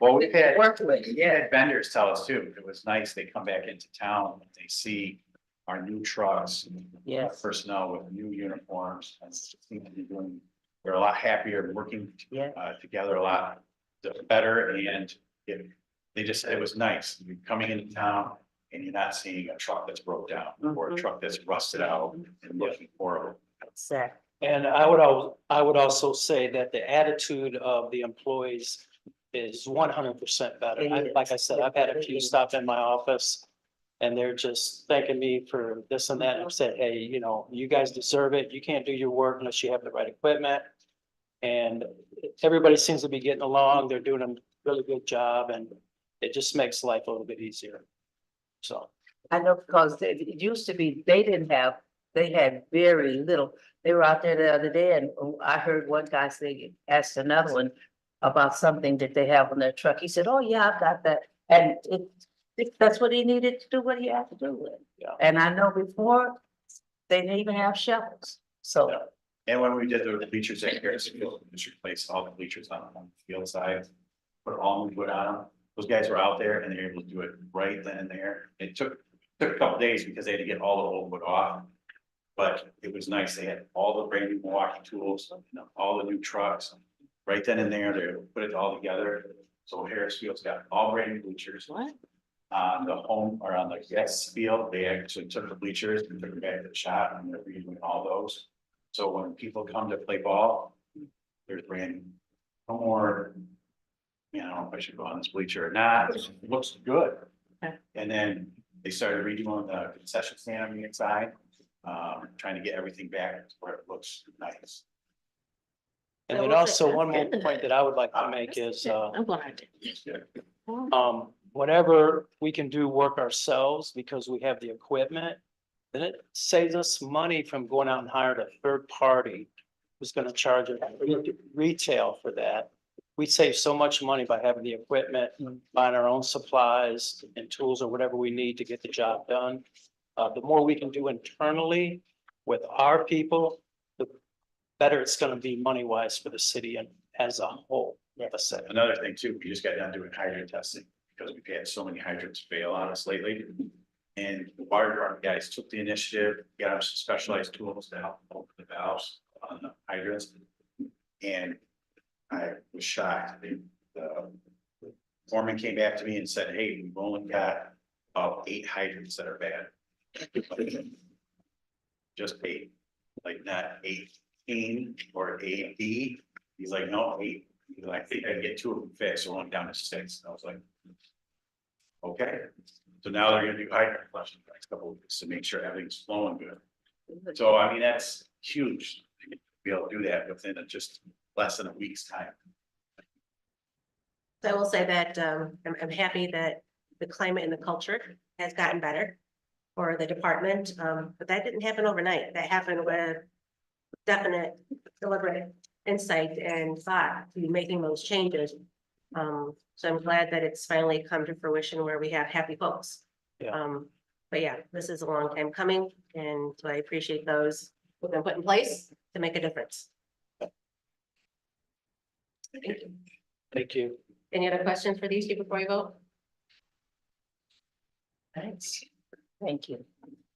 Well, we've had, Work with, we yeah. had vendors tell us too, it was nice, they come back into town, and they see our new trucks. Yes. Personnel with new uniforms, and seem to be doing, they're a lot happier, working Yeah. together a lot better, and they just said it was nice, you're coming into town and you're not seeing a truck that's broke down, or a Mhm. truck that's rusted out and looking horrible. Exactly. And I would also say that the attitude of the employees is 100% better. Like I said, I've had a few stop in my office. And they're just thanking me for this and that. And I've said, hey, you know, you guys deserve it. You can't do your work unless you have the right equipment. And everybody seems to be getting along. They're doing a really good job, and it just makes life a little bit easier. So. I know because it used to be, they had very little. They were out there the other day and I heard one guy say, asked another one about something that they have on their truck. He said, oh yeah, I've got that. And that's what he needed to do, what he had to do with. Yeah. And I know before, they didn't even have shovels, so. Yeah. And when we did the bleachers at Harrison Field, just replaced all the bleachers on the field side, put all new wood on them. Those guys were out there and they were able to do it right then and there. It took a couple days because they had to get all the old wood off. But it was nice. They had all the brand new Milwaukee tools, you know, all the new trucks. Right then and there, they put it all together. So Harris Field's got all brand new bleachers. What? On the home or on the guest field, they actually took the bleachers and took them back to the shop and they're redoing all those. So when people come to play ball, there's brand no more. You know, if I should go on this bleacher or not, it looks good. Okay. And then they started redoing the concession stand on the inside, trying to get everything back to where it looks nice. And then also one more point that I would like to make is, I'm gonna do. whatever we can do work ourselves because we have the equipment, then it saves us money from going out and hiring a third party who's gonna charge a retail for that. We save so much money by having the equipment, buying our own supplies and tools or whatever we need to get the job done. The more we can do internally with our people, the better it's gonna be money wise for the city and as a whole. Let's say. Another thing too, we just got done doing hydrant testing because we've had so many hydrants fail on us lately. And the water department guys took the initiative, got us some specialized tools to help open the valves on the hydrants. And I was shocked. The foreman came back to me and said, hey, we've only got about 8 hydrants that are bad. Just 8, like not 18 or 8B. He's like, no, 8. He's like, I think I can get 2 of them fixed, so I'm down to 6. I was like, okay. So now they're gonna do hydrant flushing the next couple of weeks to make sure everything's flowing good. So I mean, that's huge to be able to do that within just less than a week's time. So I will say that I'm happy that the climate and the culture has gotten better for the department, but that didn't happen overnight. That happened with definite deliberate insight and thought to making those changes. So I'm glad that it's finally come to fruition where we have happy folks. Yeah. But yeah, this is a long time coming, and so I appreciate those who've been put in place to make a difference. Thank you. Thank you. Any other questions for these two before we vote? Thanks. Thank you.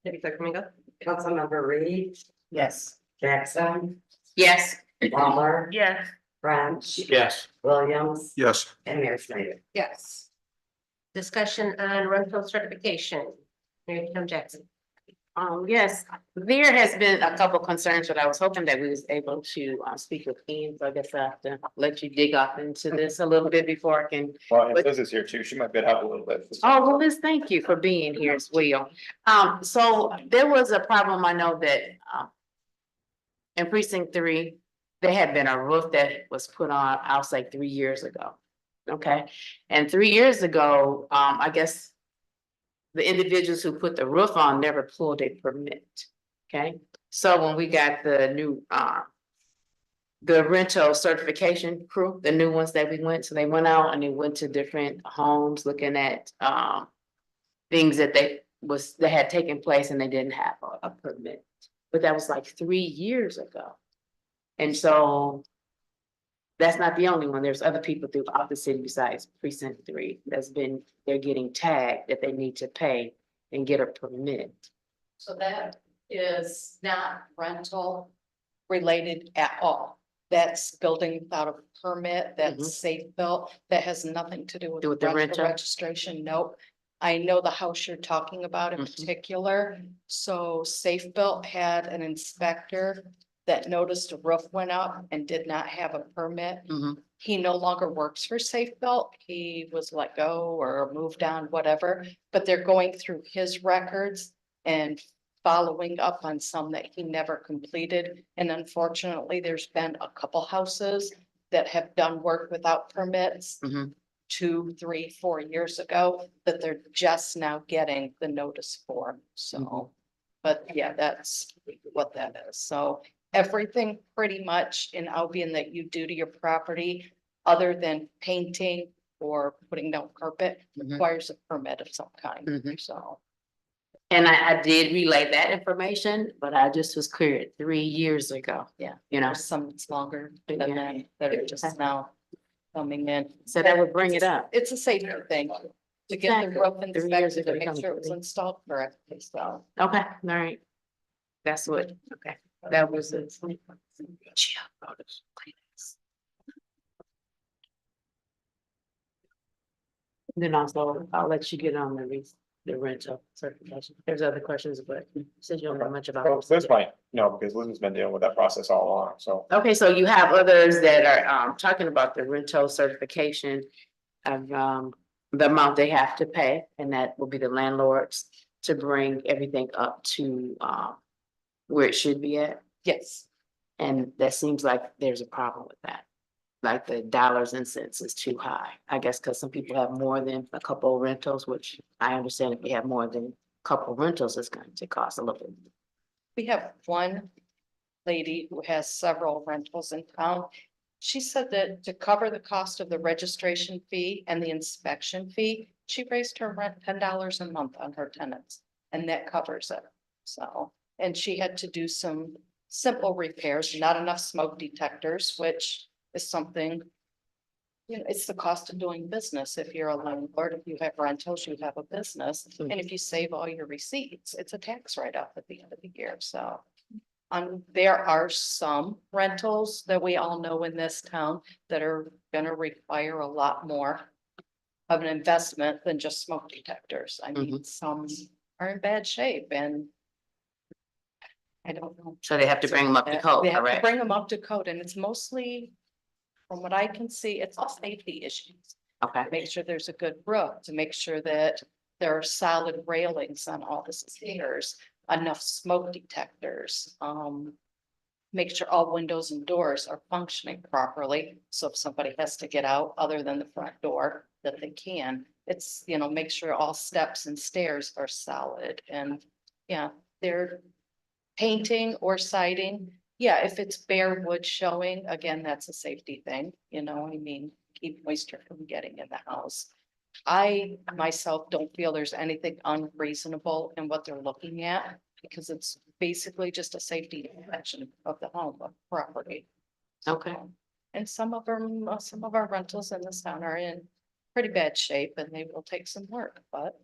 Deputy Clerk Domingo? Councilmember Reed, Yes. Jackson, Yes. Waller, Yes. French, Yes. Williams, Yes. and Mayor Snyder. Yes. Discussion on rental certification. Mary Kim Jackson. Yes, there has been a couple concerns, but I was hoping that we was able to speak with Ian, so I guess I have to let you dig off into this a little bit before I can. Well, and Liz is here too. She might bid out a little bit. Oh, well, Liz, thank you for being here as well. So there was a problem, I know that in precinct 3, there had been a roof that was put on, I'll say 3 years ago. Okay, and 3 years ago, I guess the individuals who put the roof on never pulled a permit, okay? So when we got the new, the rental certification crew, the new ones that we went, so they went out and they went to different homes looking at, things that that had taken place and they didn't have a permit. But that was like 3 years ago. And so that's not the only one. There's other people throughout the city besides precinct 3 they're getting tagged that they need to pay and get a permit. So that is not rental related at all. That's building without a permit, that's safe built, that has nothing to do with Do with the rental rental? registration, nope. I know the house you're talking about in particular, so Safe Built had an inspector that noticed a roof went up and did not have a permit. He no longer works for Safe Built, he was let go or moved on, whatever, but they're going through his records and following up on some that he never completed. And unfortunately, there's been a couple houses that have done work without permits 2, 3, 4 years ago that they're just now getting the notice for, so. But yeah, that's what that is. So everything pretty much in Albion that you do to your property, other than painting or putting down carpet, requires a permit of some kind, so. And I did relay that information, but I just was cleared 3 years ago. Yeah. You know, There's some that's longer than Yeah. that, that are just now coming in. so that would bring it up. It's a safety thing to get the Exactly. roof 3 years inspected ago, to make coming sure it was through. installed correctly, so. Okay, all right. That's what, okay, that was it. Then also, I'll let you get on the rental certification. There's other questions, but since you don't know much about. Well, Liz might, no, because Liz has been dealing with that process all along, so. Okay, so you have others that are talking about the rental certification of the amount they have to pay, and that will be the landlords to bring everything up to where it should be at. Yes, And that seems like there's a problem with that. Like the dollars and cents is too high, I guess, because some people have more than a couple of rentals, which I understand if you have more than a couple of rentals, it's going to cost a little bit. we have one lady who has several rentals in town. She said that to cover the cost of the registration fee and the inspection fee, she raised her rent $10 a month on her tenants, and that covers it. So, and she had to do some simple repairs, not enough smoke detectors, which is something. You know, it's the cost of doing business. If you're a landlord, if you have rentals, you have a business, and if you save all your receipts, it's a tax write-off at the end of the year, so. There are some rentals that we all know in this town that are gonna require a lot more of an investment than just smoke detectors. I mean, some are in bad shape and I don't know. So they have to bring them up to code, They have to correct? bring them up to code, and it's mostly, from what I can see, it's all safety issues. Okay, Make sure there's a good roof, to make sure that there are solid railings on all the stairs, enough smoke detectors. Make sure all windows and doors are functioning properly, so if somebody has to get out other than the front door, that they can. It's, you know, make sure all steps and stairs are solid, and yeah, they're painting or siding. Yeah, if it's bare wood showing, again, that's a safety thing, you know, I mean, keep moisture from getting in the house. I myself don't feel there's anything unreasonable in what they're looking at, because it's basically just a safety inspection of the home, of property. okay. So, and some of them, some of our rentals in this town are in pretty bad shape and they will take some work, but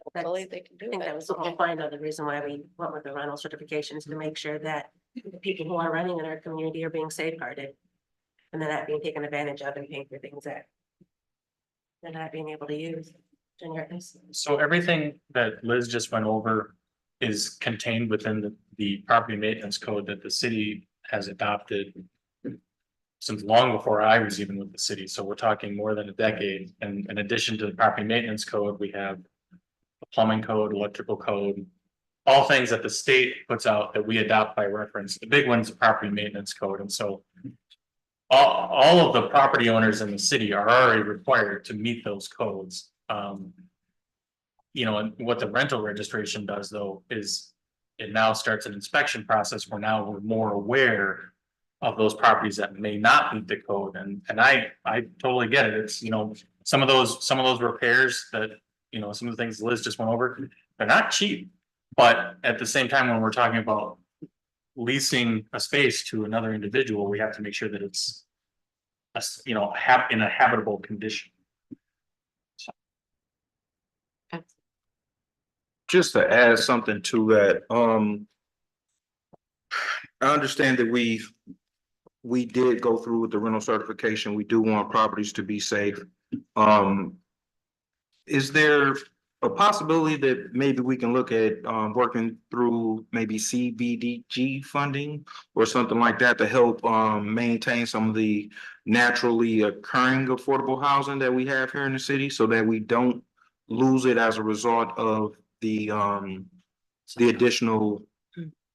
hopefully they can do I think that it. was the whole point of the reason why we went with the rental certifications, to make sure that the people who are running in our community are being safeguarded. And they're not being taken advantage of and paying for things that they're not being able to use. So everything that Liz just went over is contained within the property maintenance code that the city has adopted since long before I was even with the city. So we're talking more than a decade. And in addition to the property maintenance code, we have the plumbing code, electrical code, all things that the state puts out that we adopt by reference. The big one's the property maintenance code. And so all of the property owners in the city are already required to meet those codes. You know, and what the rental registration does though, is it now starts an inspection process where now we're more aware of those properties that may not meet the code. And I totally get it. It's, you know, some of those repairs that, you know, some of the things Liz just went over, they're not cheap. But at the same time, when we're talking about leasing a space to another individual, we have to make sure that it's in a habitable condition. Just to add something to that, I understand that we did go through with the rental certification. We do want properties to be safe. Is there a possibility that maybe we can look at working through maybe CBDG funding or something like that to help maintain some of the naturally occurring affordable housing that we have here in the city so that we don't lose it as a result of the additional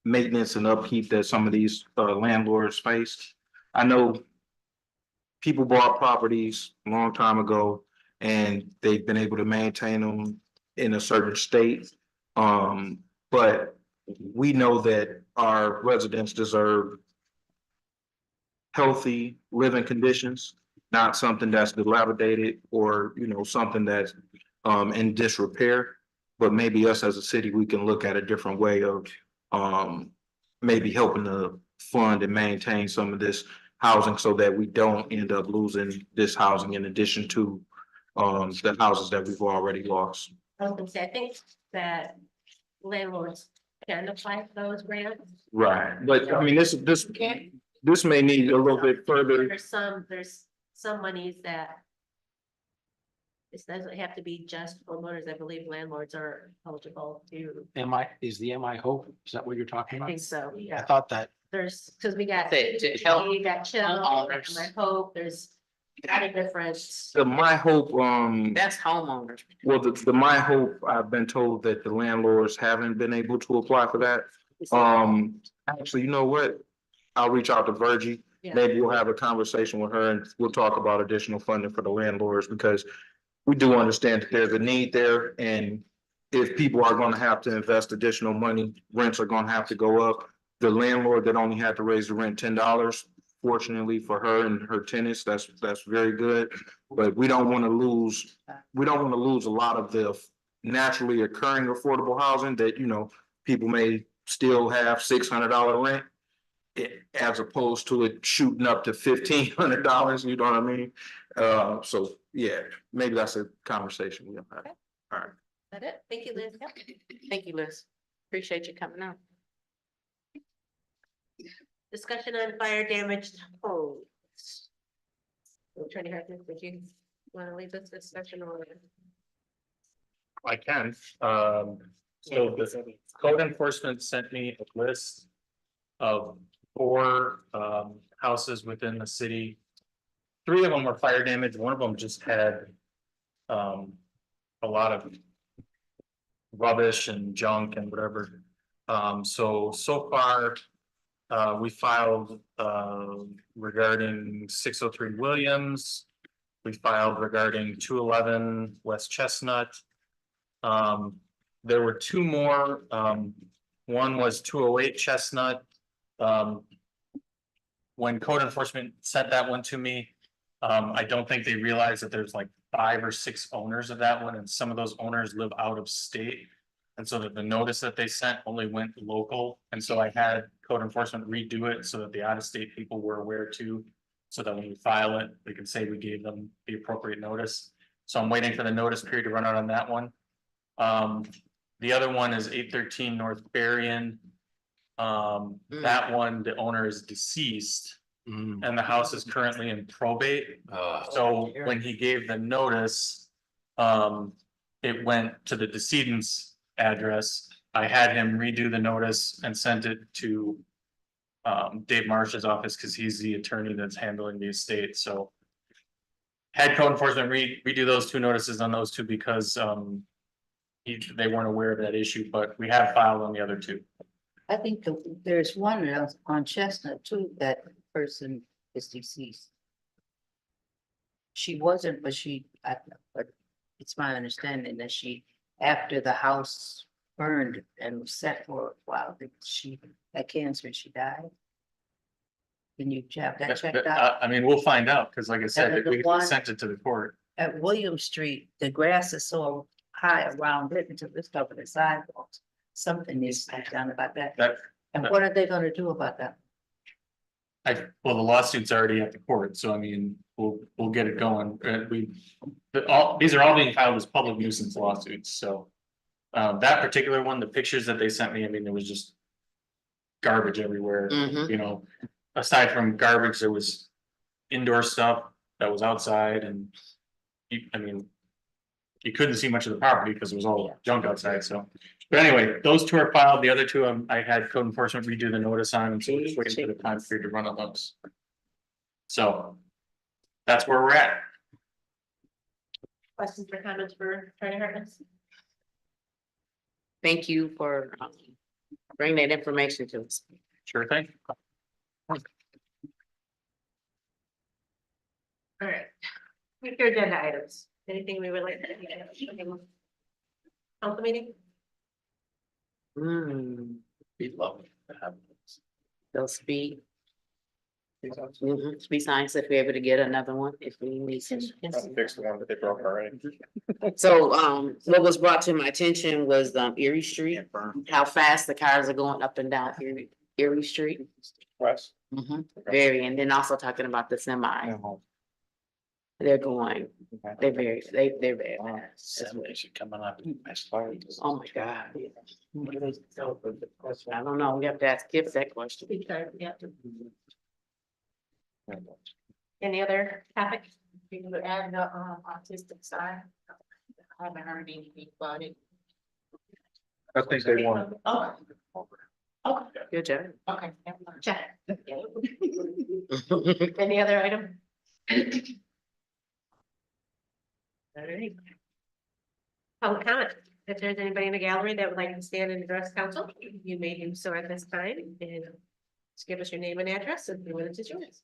maintenance and upkeep that some of these landlords face? I know people bought properties a long time ago and they've been able to maintain them in a certain state. But we know that our residents deserve healthy living conditions, not something that's dilapidated or, something that's in disrepair. But maybe us as a city, we can look at a different way of maybe helping to fund and maintain some of this housing so that we don't end up losing this housing in addition to the houses that we've already lost. I was gonna say, I think that landlords can apply for those grants. Right, but I mean, this may need a little bit further. There's some monies that this doesn't have to be just homeowners. I believe landlords are eligible to. Is the MI Hope, is that what you're talking I about? think so, I yeah. thought that, There's, because we got, To help we got chill, homeowners. my hope, there's a lot of different. The My Hope, That's homeowners. well, the My Hope, I've been told that the landlords haven't been able to apply for that. Actually, you know what? I'll reach out to Virgie. Yeah. Maybe we'll have a conversation with her and we'll talk about additional funding for the landlords because we do understand that there's a need there, and if people are gonna have to invest additional money, rents are gonna have to go up. The landlord that only had to raise the rent $10, fortunately for her and her tenants, that's very good. But we don't wanna lose a lot of the naturally occurring affordable housing that, people may still have $600 rent. As opposed to it shooting up to $1,500, you know what I mean? So yeah, maybe that's a conversation we'll have. Okay. All right. That it? Thank you, Liz. Yep. Thank you, Liz. Appreciate you coming out. Discussion on fire damaged homes. Attorney Hartnett, would you want to lead this discussion or? I can, so the code enforcement sent me a list of 4 houses within the city. 3 of them were fire damage, one of them just had a lot of rubbish and junk and whatever. So far, we filed regarding 603 Williams. We filed regarding 211 West Chestnut. There were 2 more. One was 208 Chestnut. When code enforcement sent that one to me, I don't think they realized that there's like 5 or 6 owners of that one, and some of those owners live out of state. And so that the notice that they sent only went local, and so I had code enforcement redo it so that the out-of-state people were aware too. So that when we file it, we can say we gave them the appropriate notice. So I'm waiting for the notice period to run out on that one. The other one is 813 North Berrien. That one, the owner is deceased and the house is currently in probate. So when he gave the notice, it went to the decedent's address. I had him redo the notice and sent it to Dave Marsh's office because he's the attorney that's handling the estate. So had code enforcement redo those 2 notices on those 2 because they weren't aware of that issue, but we have filed on the other 2. I think there's one else on Chestnut too, that person is deceased. She wasn't, but but it's my understanding that she, after the house burned and was set for a while, that she had cancer and she died. Can you have that checked out? I mean, we'll find out, because like I said, And the we one- sent it to the court. At William Street, the grass is so high around it until it's covered the sidewalks. Something needs to be done about that. And what are they gonna do about that? well, the lawsuit's already at the court, so I mean, we'll get it going. These are all being filed as public nuisance lawsuits, so. That particular one, the pictures that they sent me, I mean, there was just garbage everywhere, Mhm. you know. Aside from garbage, there was indoor stuff that was outside and I mean, you couldn't see much of the property because it was all junk outside, so. But anyway, those two are filed. The other two, I had code enforcement redo the notice on, and so we're just waiting for the time period to run on those. So that's where we're at. Questions or comments for Attorney Hartnett? Thank you for bringing that information to us. Sure thing. All right. Future agenda items, anything we would like to? Council meeting? We'd love to have this. They'll speak. Speed science if we're able to get another one, if we need to. Fix the one that they broke already. So, what was brought to my attention was, Erie Street, how fast the cars are going up and down Erie Street. West. Very, and then also talking about the semi, they're going, they're very fast. Coming up. Oh, my God. I don't know, we have to ask Kip that question. Yeah. Any other topic? You would add the autistic side. I haven't heard anything about it. I think they want. Oh, okay, Good job. Okay. never mind. check. Any other item? All right. Public comment. If there's anybody in the gallery that would like to stand and address council, you may do so at this time, and just give us your name and address and 3 minutes is yours.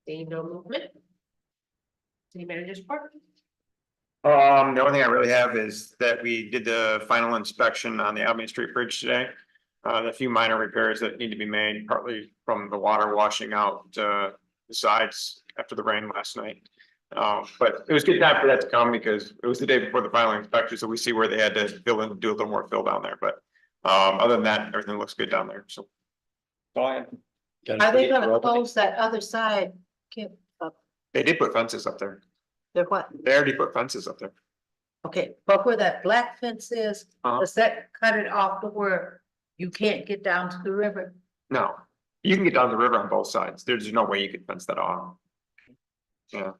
Seeing no movement. City manager's report. The only thing I really have is that we did the final inspection on the Albion Street Bridge today. A few minor repairs that need to be made, partly from the water washing out, the sides after the rain last night. But it was good time for that to come because it was the day before the final inspection, so we see where they had to fill in, do a little more fill down there, but other than that, everything looks good down there, so. All I had. Are they gonna close that other side? They did put fences up there. They're what? They already put fences up there. Okay, but where that black fence is, Uh-huh. does that cut it off to where you can't get down to the river? No, you can get down the river on both sides. There's no way you could fence that off. Yeah,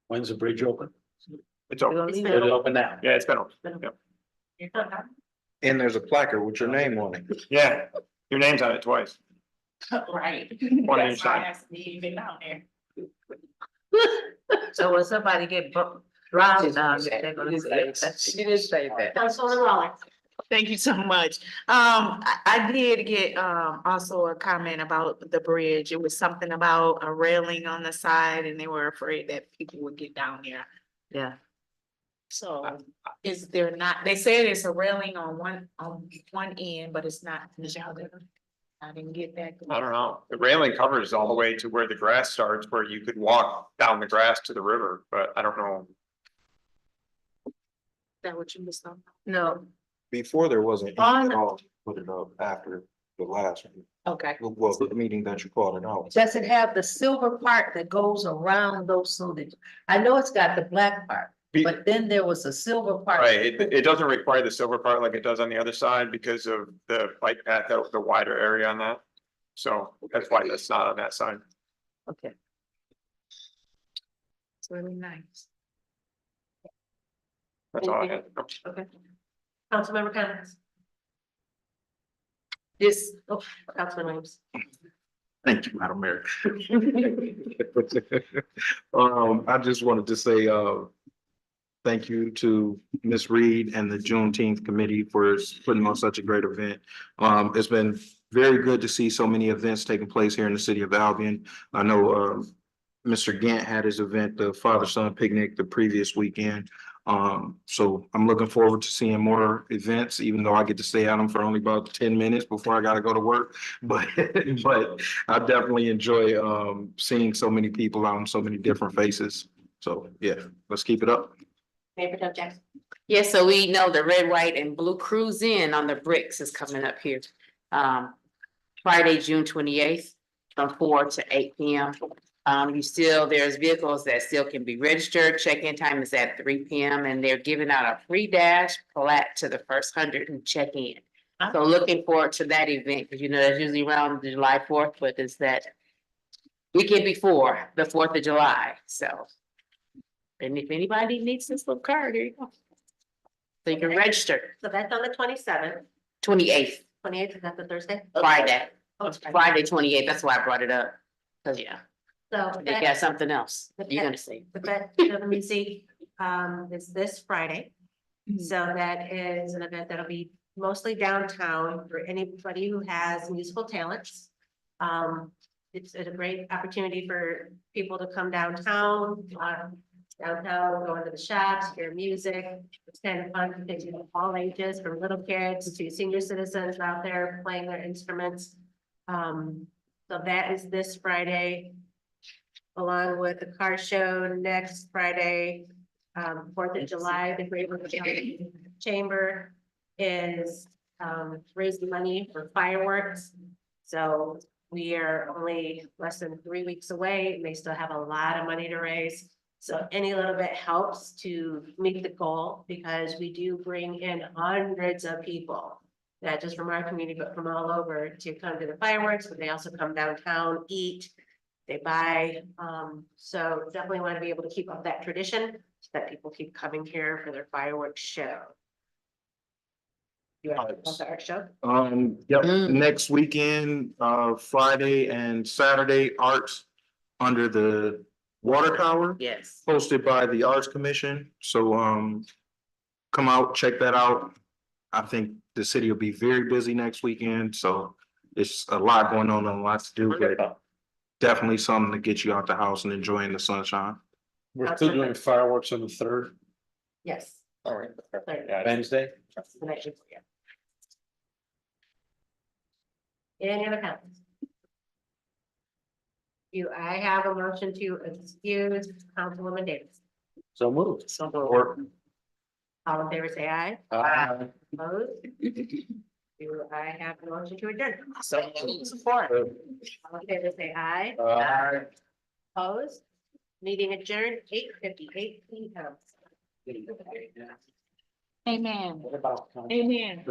When's the bridge open? it's They're open. gonna leave Is it it open now? Yeah, it's been open. Yeah. And there's a placard with your name on it. Yeah, your name's on it twice. Right. One on That's each why side. I have to leave it down there. So when somebody get drowned down there, they're gonna She say. did say that. Councilwoman Waller. Thank you so much. I did get, also a comment about the bridge. It was something about a railing on the side and they were afraid that people would get down there. Yeah. So is there not, they said it's a railing on one end, but it's not. I didn't get that. I don't know. The railing covers all the way to where the grass starts, where you could walk down the grass to the river, but I don't know. Is that what you was talking? No, Before there wasn't. On- Put it up after the last, Okay. well, the meeting that you called it out. does it have the silver part that goes around those so that, I know it's got the black part, Be- but then there was a silver part. Right, it doesn't require the silver part like it does on the other side because of the bike path, the wider area on that. So that's why that's not on that side. Okay. It's really nice. That's all I had. Okay. Councilmember comments. This, Councilman Williams. Thank you, Madam Mayor. I just wanted to say, thank you to Ms. Reed and the Juneteenth committee for putting on such a great event. It's been very good to see so many events taking place here in the city of Albion. I know, Mr. Gant had his event, the father-son picnic, the previous weekend. So I'm looking forward to seeing more events, even though I get to stay at them for only about 10 minutes before I gotta go to work. But I definitely enjoy, seeing so many people out and so many different faces. So, yeah, let's keep it up. Mayor Pro Tem Jackson. Yeah, so we know the red, white and blue cruise in on the bricks is coming up here. Friday, June 28th, from 4 to 8 p.m. There's vehicles that still can be registered. Check-in time is at 3 p.m. and they're giving out a free dash plaque to the first 100 who check in. So looking forward to that event, because that's usually around July 4th, but it's that weekend before the 4th of July, so. And if anybody needs this little card, here you go. So you can register, So that's on the 27th, 28th, 28th, is that the Thursday? Friday, Oh, it's Friday. Friday 28th, that's why I brought it up. Cause yeah, So they got something else, you're gonna see. the Pet Museum, is this Friday. So that is an event that'll be mostly downtown for anybody who has musical talents. It's a great opportunity for people to come downtown, go into the shops, hear music. It's kind of fun because you have all ages, from little kids to senior citizens out there playing their instruments. So that is this Friday, along with the car show next Friday, 4th of July, the Great River Chamber is raising money for fireworks. So we are only less than 3 weeks away, and they still have a lot of money to raise. So any little bit helps to meet the goal, because we do bring in hundreds of people, not just from our community, but from all over, to come to the fireworks, but they also come downtown, eat, they buy. So definitely want to be able to keep up that tradition, so that people keep coming here for their fireworks show. You want the art show? Yep, Mm. next weekend, Friday and Saturday, arts under the water tower, Yes. hosted by the Arts Commission. So, come out, check that out. I think the city will be very busy next weekend, so it's a lot going on and a lot to do, but definitely something to get you out the house and enjoying the sunshine. We're still doing fireworks on the 3rd, Yes. all right, Third. Wednesday. That's the next week, yeah. Any other comments? I have a motion to excuse Councilwoman Davis. So moved. All in favor, say aye. Opposed? Do I have a motion to adjourn? Support. All in favor, say aye. Opposed? Meeting adjourned, 8:58 p.m. Amen. What about? Amen.